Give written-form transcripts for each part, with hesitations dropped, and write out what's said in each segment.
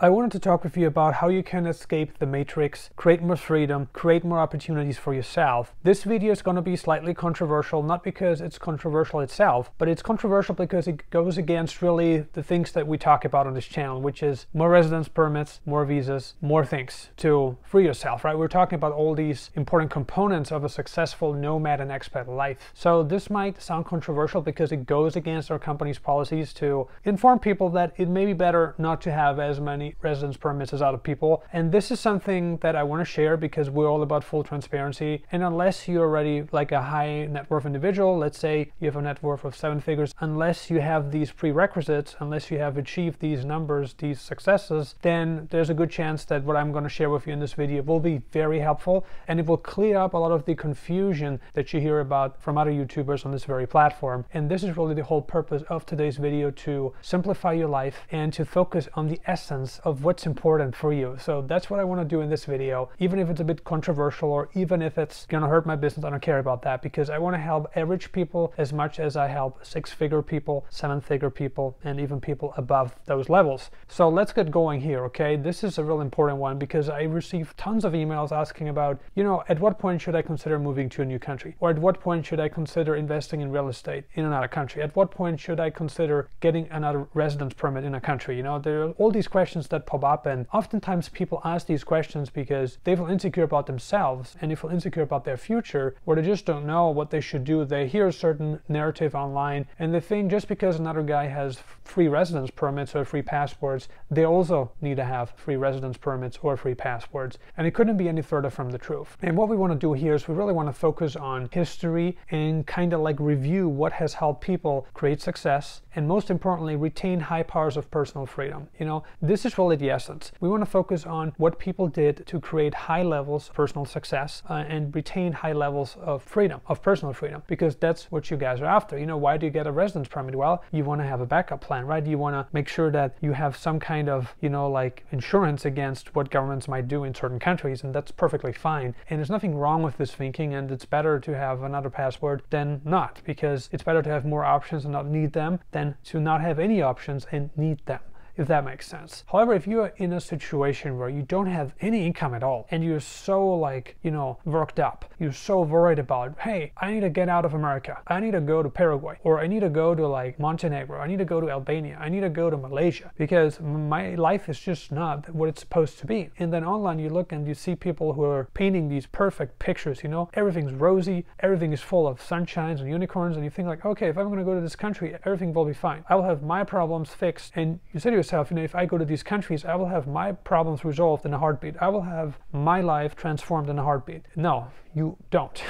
I wanted to talk with you about how you can escape the matrix, create more freedom, create more opportunities for yourself. This video is going to be slightly controversial, not because it's controversial itself, but it's controversial because it goes against really the things that we talk about on this channel, which is more residence permits, more visas, more things to free yourself, right? We're talking about all these important components of a successful nomad and expat life. So this might sound controversial because it goes against our company's policies to inform people that it may be better not to have as many residence permits as other people. And this is something that I want to share because we're all about full transparency. And unless you're already like a high net worth individual, let's say you have a net worth of 7 figures, unless you have these prerequisites, unless you have achieved these numbers, these successes, then there's a good chance that what I'm going to share with you in this video will be very helpful, and it will clear up a lot of the confusion that you hear about from other YouTubers on this very platform. And this is really the whole purpose of today's video, to simplify your life and to focus on the essence of what's important for you. So that's what I want to do in this video, even if it's a bit controversial or even if it's gonna hurt my business. I don't care about that, because I want to help average people as much as I help 6-figure people, 7-figure people, and even people above those levels. So let's get going here, okay? This is a real important one because I receive tons of emails asking about, you know, at what point should I consider moving to a new country? Or at what point should I consider investing in real estate in another country? At what point should I consider getting another residence permit in a country? You know, there are all these questions that pop up, and oftentimes people ask these questions because they feel insecure about themselves and they feel insecure about their future, or they just don't know what they should do. They hear a certain narrative online and they think just because another guy has free residence permits or free passports, they also need to have free residence permits or free passports. And it couldn't be any further from the truth. And what we want to do here is we really want to focus on history and kind of like review what has helped people create success, and most importantly, retain high powers of personal freedom. You know, this is really the essence. We want to focus on what people did to create high levels of personal success and retain high levels of freedom, of personal freedom, because that's what you guys are after. You know, why do you get a residence permit? Well, you want to have a backup plan, right? You want to make sure that you have some kind of, you know, like insurance against what governments might do in certain countries, and that's perfectly fine. And there's nothing wrong with this thinking, and it's better to have another passport than not, because it's better to have more options and not need them than to not have any options and need them, if that makes sense. However, if you are in a situation where you don't have any income at all and you're so like, you know, worked up, you're so worried about, hey, I need to get out of America, I need to go to Paraguay, or I need to go to like Montenegro, I need to go to Albania, I need to go to Malaysia because my life is just not what it's supposed to be. And then online you look and you see people who are painting these perfect pictures, you know, everything's rosy, everything is full of sunshines and unicorns, and you think like, okay, if I'm going to go to this country, everything will be fine. I will have my problems fixed. And you say to yourself, you know, if I go to these countries, I will have my problems resolved in a heartbeat. I will have my life transformed in a heartbeat. No, you don't.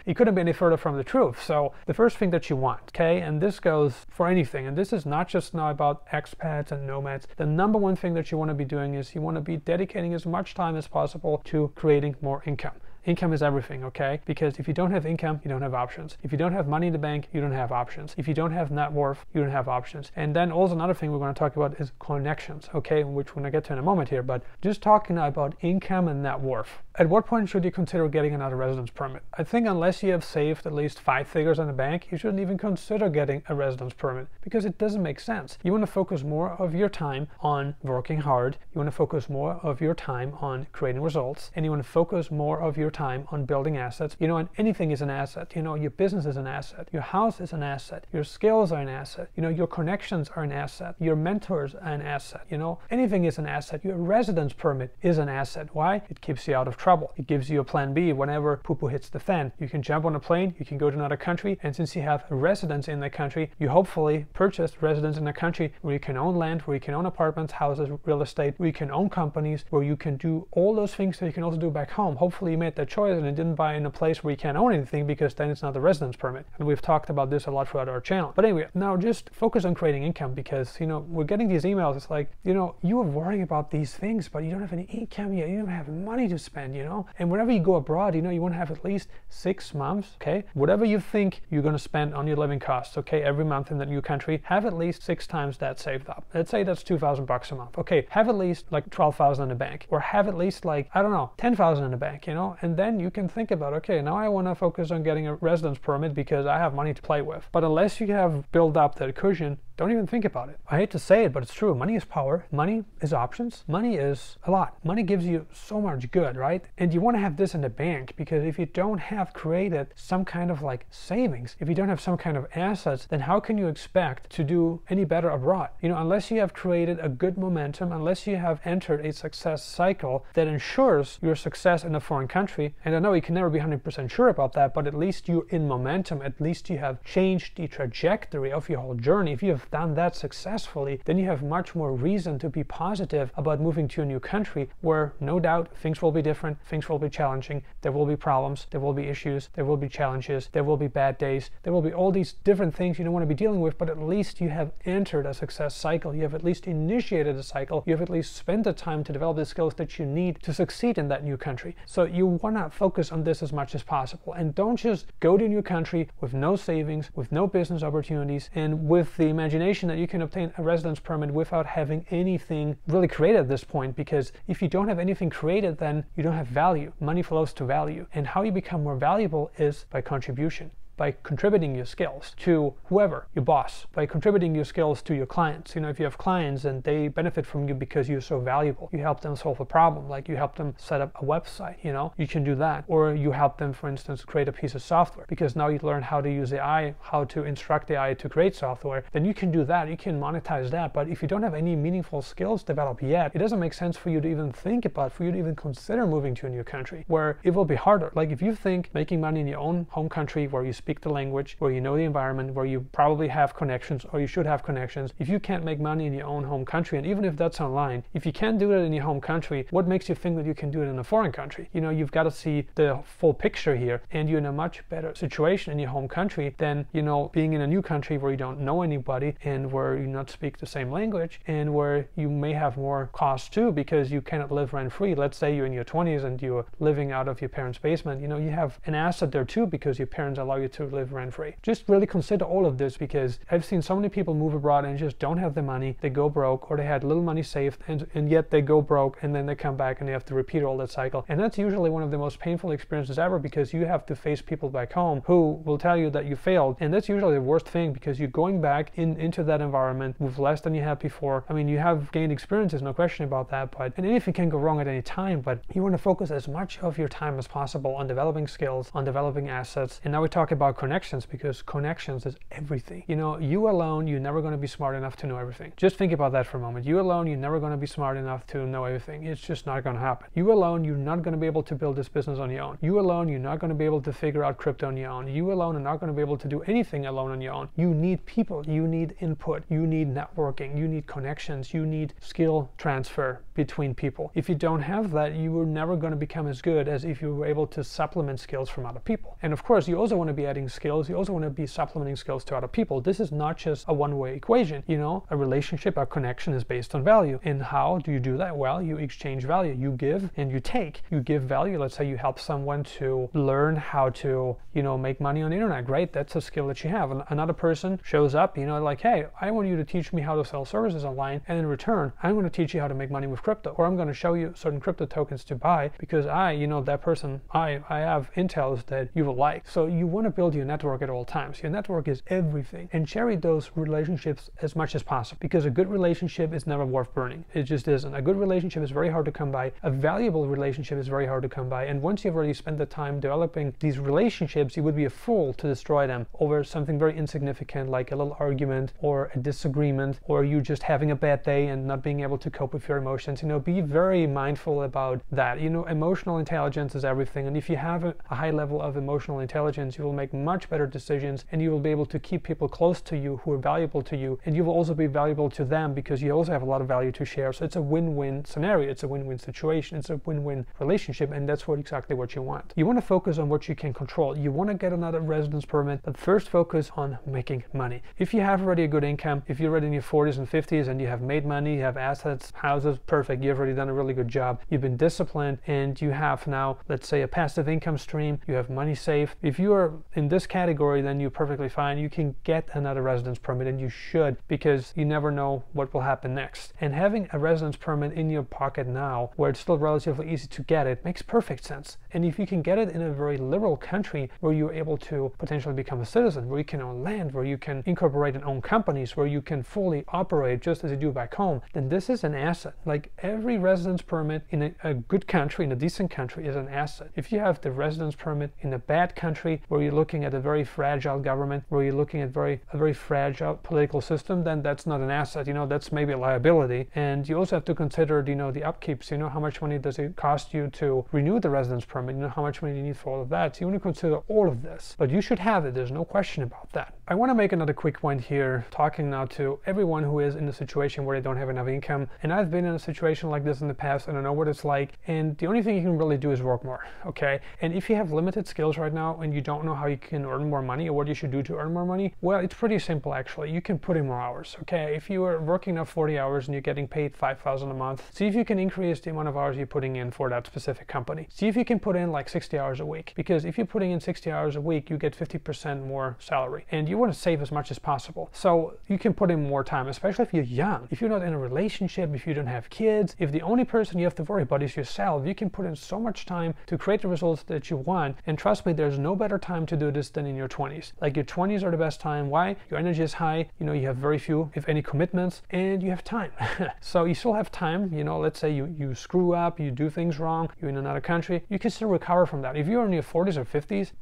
You couldn't be any further from the truth. So the first thing that you want, okay, and this goes for anything, and this is not just now about expats and nomads, the number one thing that you want to be doing is you want to be dedicating as much time as possible to creating more income. Income is everything, okay? Because if you don't have income, you don't have options. If you don't have money in the bank, you don't have options. If you don't have net worth, you don't have options. And then also another thing we're going to talk about is connections, okay? Which we're going to get to in a moment here, but just talking about income and net worth. At what point should you consider getting another residence permit? I think unless you have saved at least 5 figures in the bank, you shouldn't even consider getting a residence permit because it doesn't make sense. You want to focus more of your time on working hard. You want to focus more of your time on creating results, and you want to focus more of your time on building assets. You know, and anything is an asset. You know, your business is an asset. Your house is an asset. Your skills are an asset. You know, your connections are an asset. Your mentors are an asset. You know, anything is an asset. Your residence permit is an asset. Why? It keeps you out of trouble. It gives you a plan B whenever poo-poo hits the fan. You can jump on a plane, you can go to another country, and since you have a residence in that country, you hopefully purchased residence in a country where you can own land, where you can own apartments, houses, real estate, where you can own companies, where you can do all those things that you can also do back home. Hopefully you made that choice and you didn't buy in a place where you can't own anything, because then it's not a residence permit. And we've talked about this a lot throughout our channel. But anyway, now just focus on creating income, because, you know, we're getting these emails. It's like, you know, you are worrying about these things, but you don't have any income yet. You don't have money to spend, you know. And whenever you go abroad, you know, you want to have at least 6 months, okay? Whatever you think you're going to spend on your living costs, okay, every month in that new country, have at least 6 times that saved up. Let's say that's $2,000 a month. Okay, have at least like 12,000 in the bank, or have at least like, I don't know, 10,000 in the bank, you know. And then you can think about, okay, now I want to focus on getting a residence permit because I have money to play with. But unless you have built up that cushion, Don't even think about it. I hate to say it, but it's true. Money is power. Money is options. Money is a lot. Money gives you so much good, right? And you want to have this in the bank, because if you don't have created some kind of like savings, if you don't have some kind of assets, then how can you expect to do any better abroad? You know, unless you have created a good momentum, unless you have entered a success cycle that ensures your success in a foreign country. And I know you can never be 100% sure about that, but at least you're in momentum. At least you have changed the trajectory of your whole journey. If you have done that successfully, then you have much more reason to be positive about moving to a new country where no doubt things will be different, things will be challenging, there will be problems, there will be issues, there will be challenges, there will be bad days, there will be all these different things you don't want to be dealing with, but at least you have entered a success cycle. You have at least initiated a cycle. You have at least spent the time to develop the skills that you need to succeed in that new country. So you want to focus on this as much as possible, and don't just go to a new country with no savings, with no business opportunities, and with the imagination that you can obtain a residence permit without having anything really created at this point. Because if you don't have anything created, then you don't have value. Money flows to value, and how you become more valuable is by contribution. By contributing your skills to whoever, your boss, by contributing your skills to your clients. You know, if you have clients and they benefit from you because you're so valuable, you help them solve a problem, like you help them set up a website, you know, you can do that. Or you help them, for instance, create a piece of software, because now you learn how to use AI, how to instruct AI to create software, then you can do that, you can monetize that. But if you don't have any meaningful skills developed yet, it doesn't make sense for you to even think about, for you to even consider moving to a new country where it will be harder. Like if you think making money in your own home country where you speak the language, where you know the environment, where you probably have connections, or you should have connections, if you can't make money in your own home country, and even if that's online, if you can't do it in your home country, what makes you think that you can do it in a foreign country? You know, you've got to see the full picture here, and you're in a much better situation in your home country than, you know, being in a new country where you don't know anybody and where you not speak the same language, and where you may have more costs too, because you cannot live rent-free. Let's say you're in your 20s and you're living out of your parents' basement. You know, you have an asset there too, because your parents allow you to live rent-free. Just really consider all of this, because I've seen so many people move abroad and just don't have the money. They go broke, or they had little money saved, and yet they go broke, and then they come back and they have to repeat all that cycle. And that's usually one of the most painful experiences ever, because you have to face people back home who will tell you that you failed. And that's usually the worst thing, because you're going back into that environment with less than you had before. I mean, you have gained experiences, no question about that, and anything can go wrong at any time, but you want to focus as much of your time as possible on developing skills, on developing assets. And now we talk about connections, because connections is everything. You know, you alone, you're never going to be smart enough to know everything. Just think about that for a moment. You alone, you're never going to be smart enough to know everything. It's just not going to happen. You alone, you're not going to be able to build this business on your own. You alone, you're not going to be able to figure out crypto on your own. You alone are not going to be able to do anything alone on your own. You need people, you need input, you need networking, you need connections, you need skill transfer between people. If you don't have that, you are never going to become as good as if you were able to supplement skills from other people. And of course, you also want to be adding skills. You also want to be supplementing skills to other people. This is not just a one-way equation. You know, a relationship, a connection is based on value. And how do you do that? Well, you exchange value. You give and you take. You give value. Let's say you help someone to learn how to, you know, make money on the internet. Great. That's a skill that you have. And another person shows up, you know, like, hey, I want you to teach me how to sell services online. And in return, I'm going to teach you how to make money with crypto. Or I'm going to show you certain crypto tokens to buy, because you know, that person, I have intels that you will like. So you want to build your network at all times. Your network is everything, and cherish those relationships as much as possible, because a good relationship is never worth burning. It just isn't. A good relationship is very hard to come by. A valuable relationship is very hard to come by. And once you've already spent the time developing these relationships, you would be a fool to destroy them over something very insignificant, like a little argument or a disagreement, or you just having a bad day and not being able to cope with your emotions. You know, be very mindful about that. You know, emotional intelligence is everything. And if you have a high level of emotional intelligence, you will make much better decisions, and you will be able to keep people close to you who are valuable to you, and you will also be valuable to them, because you also have a lot of value to share. So it's a win-win scenario. It's a win-win situation. It's a win-win relationship, and that's exactly what you want. You want to focus on what you can control. You want to get another residence permit, but first focus on making money. If you have already a good income, if you're already in your 40s and 50s and you have made money, you have assets, houses, perfect. You've already done a really good job. You've been disciplined, and you have now, let's say, a passive income stream. You have money saved. If you are in this category, then you're perfectly fine. You can get another residence permit, and you should, because you never know what will happen next. And having a residence permit in your pocket now, where it's still relatively easy to get it, makes perfect sense. And if you can get it in a very liberal country where you're able to potentially become a citizen, where you can own land, where you can incorporate and own companies, where you can fully operate just as you do back home, then this is an asset. Like every residence permit in a good country, in a decent country, is an asset. If you have the residence permit in a bad country where you're looking at a very fragile government, where you're looking at a very fragile political system, then that's not an asset. That's maybe a liability. And you also have to consider, the upkeeps. How much money does it cost you to renew the residence permit? How much money you need for all of that. So you want to consider all of this, but you should have it. There's no question about that. I want to make another quick point here, talking now to everyone who is in a situation where they don't have enough income. And I've been in a situation like this in the past, and I know what it's like. And the only thing you can really do is work more, okay? And if you have limited skills right now and you don't know how you can earn more money or what you should do to earn more money, well, it's pretty simple actually. You can put in more hours, okay? If you are working now 40 hours and you're getting paid $5,000 a month, see if you can increase the amount of hours you're putting in for that specific company. See if you can put in like 60 hours a week, because if you're putting in 60 hours a week, you get 50% more salary, and you want to save as much as possible. So you can put in more time, especially if you're young. If you're not in a relationship, if you don't have kids, if the only person you have to worry about is yourself, you can put in so much time to create the results that you want. And trust me, there's no better time to do this than in your 20s. Like your 20s are the best time. Why? Your energy is high, you have very few, if any, commitments, and you have time. So you still have time. Let's say you screw up, you do things wrong, you're in another country, you can still recover from that. If you're in your 40s or 50s,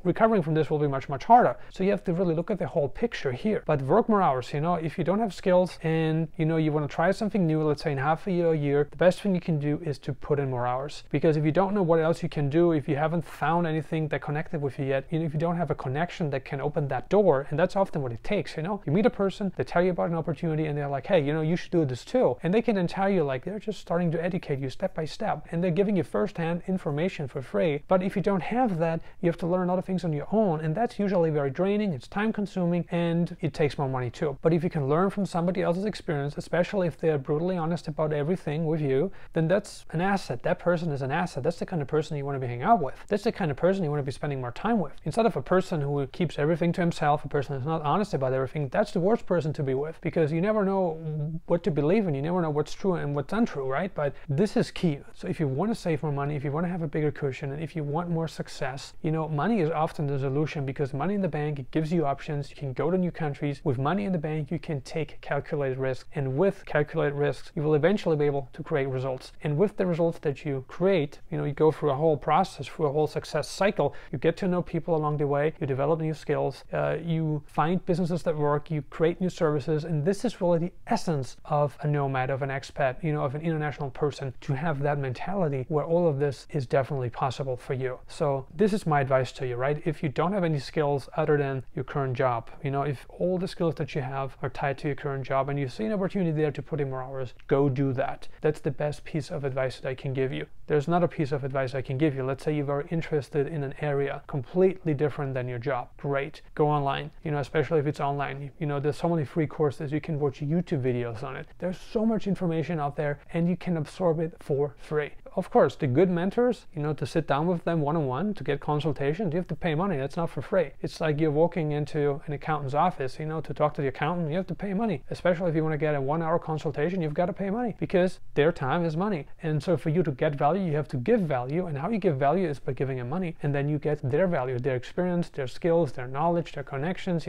recovering from this will be much, much harder. So you have to really look at the whole picture here. But work more hours. If you don't have skills and you want to try something new, let's say in half a year or a year, the best thing you can do is to put in more hours. Because if you don't know what else you can do, if you haven't found anything that connected with you yet, if you don't have a connection that can open that door, and that's often what it takes. You meet a person, they tell you about an opportunity, and they're like, hey, you should do this too. And they can then tell you, like, they're just starting to educate you step by step, and they're giving you first-hand information for free. But if you don't have that, you have to learn a lot of things on your own, and that's usually very draining, it's time-consuming, and it takes more money too. But if you can learn from somebody else's experience, especially if they're brutally honest about everything with you, then that's an asset. That person is an asset. That's the kind of person you want to be hanging out with. That's the kind of person you want to be spending more time with. Instead of a person who keeps everything to himself, a person who's not honest about everything, that's the worst person to be with, because you never know what to believe in. You never know what's true and what's untrue, right? But this is key. So if you want to save more money, if you want to have a bigger cushion, and if you want more success, money is often the solution, because money in the bank, it gives you options. You can go to new countries. With money in the bank, you can take calculated risks, and with calculated risks, you will eventually be able to create results. And with the results that you create, you go through a whole process, through a whole success cycle. You get to know people along the way, you develop new skills, you find businesses that work, you create new services, and this is really the essence of a nomad, of an expat, of an international person, to have that mentality where all of this is definitely possible for you. So this is my advice to you, right? If you don't have any skills other than your current job, if all the skills that you have are tied to your current job and you see an opportunity there to put in more hours, go do that. That's the best piece of advice that I can give you. There's another piece of advice I can give you. Let's say you're very interested in an area completely different than your job. Great. Go online, especially if it's online. There's so many free courses. You can watch YouTube videos on it. There's so much information out there, and you can absorb it for free. Of course, the good mentors, to sit down with them one-on-one, to get consultations, you have to pay money. That's not for free. It's like you're walking into an accountant's office, to talk to the accountant, you have to pay money. Especially if you want to get a 1-hour consultation, you've got to pay money, because their time is money. And so for you to get value, you have to give value. And how you give value is by giving them money. And then you get their value, their experience, their skills, their knowledge, their connections,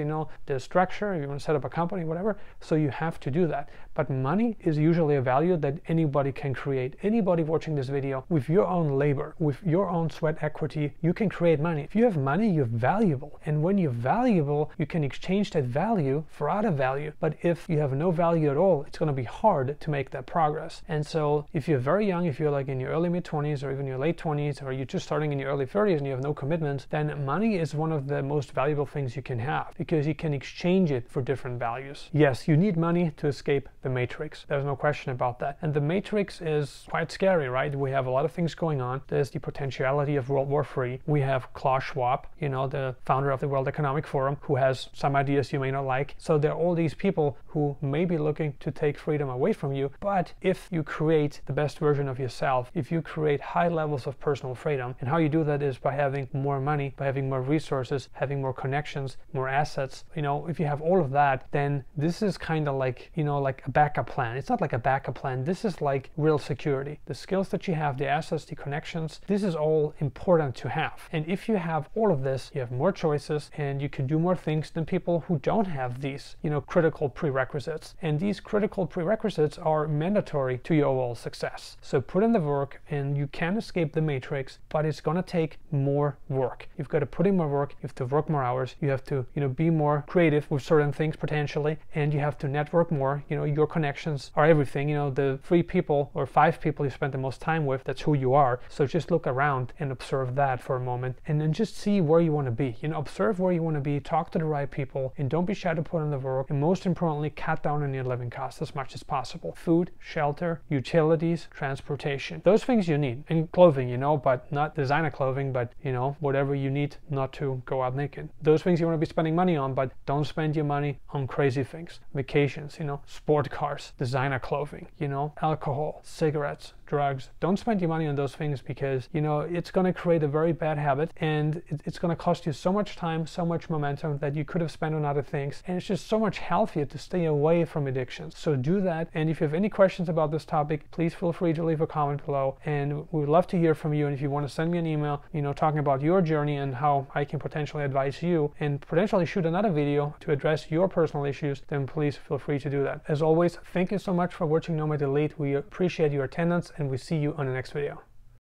their structure, if you want to set up a company, whatever. So you have to do that. But money is usually a value that anybody can create. Anybody watching this video, with your own labor, with your own sweat equity, you can create money. If you have money, you're valuable. And when you're valuable, you can exchange that value for other value. But if you have no value at all, it's going to be hard to make that progress. And so if you're very young, if you're like in your early mid-20s or even your late 20s, or you're just starting in your early 30s and you have no commitments, then money is one of the most valuable things you can have, because you can exchange it for different values. Yes, you need money to escape the matrix. There's no question about that. And the matrix is quite scary, right? we have a lot of things going on. There's the potentiality of World War III. We have Klaus Schwab, you know, the founder of the World Economic Forum, who has some ideas you may not like. So there are all these people who may be looking to take freedom away from you. But if you create the best version of yourself, if you create high levels of personal freedom, and how you do that is by having more money, by having more resources, having more connections, more assets. You know, if you have all of that, then this is kind of like, you know, like a backup plan. It's not like a backup plan. This is like real security. The skills that you have, the assets, the connections, this is all important to have. And if you have all of this, you have more choices and you can do more things than people who don't have these, you know, critical prerequisites. And these critical prerequisites are mandatory to your overall success. So put in the work and you can escape the matrix, but it's going to take more work. You've got to put in more work. You have to work more hours. You have to, you know, be more creative with certain things potentially, and you have to network more. You know, your connections are everything. You know, the 3 people or 5 people you spend the most time with, that's who you are. So just look around and observe that for a moment, and then just see where you want to be. You know, observe where you want to be, talk to the right people, and don't be shy to put in the work. And most importantly, cut down on your living costs as much as possible. Food, shelter, utilities, transportation. Those things you need. And clothing, you know, but not designer clothing, but, you know, whatever you need not to go out naked. Those things you want to be spending money on, but don't spend your money on crazy things. Vacations, you know, sport cars, designer clothing, you know, alcohol, cigarettes, drugs. Don't spend your money on those things because, you know, it's going to create a very bad habit, and it's going to cost you so much time, so much momentum that you could have spent on other things. And it's just so much healthier to stay away from addictions. So do that. And if you have any questions about this topic, please feel free to leave a comment below, and we would love to hear from you. And if you want to send me an email, you know, talking about your journey and how I can potentially advise you and potentially shoot another video to address your personal issues, then please feel free to do that. As always, thank you so much for watching Nomad Elite. We appreciate your attendance, and we see you on the next video.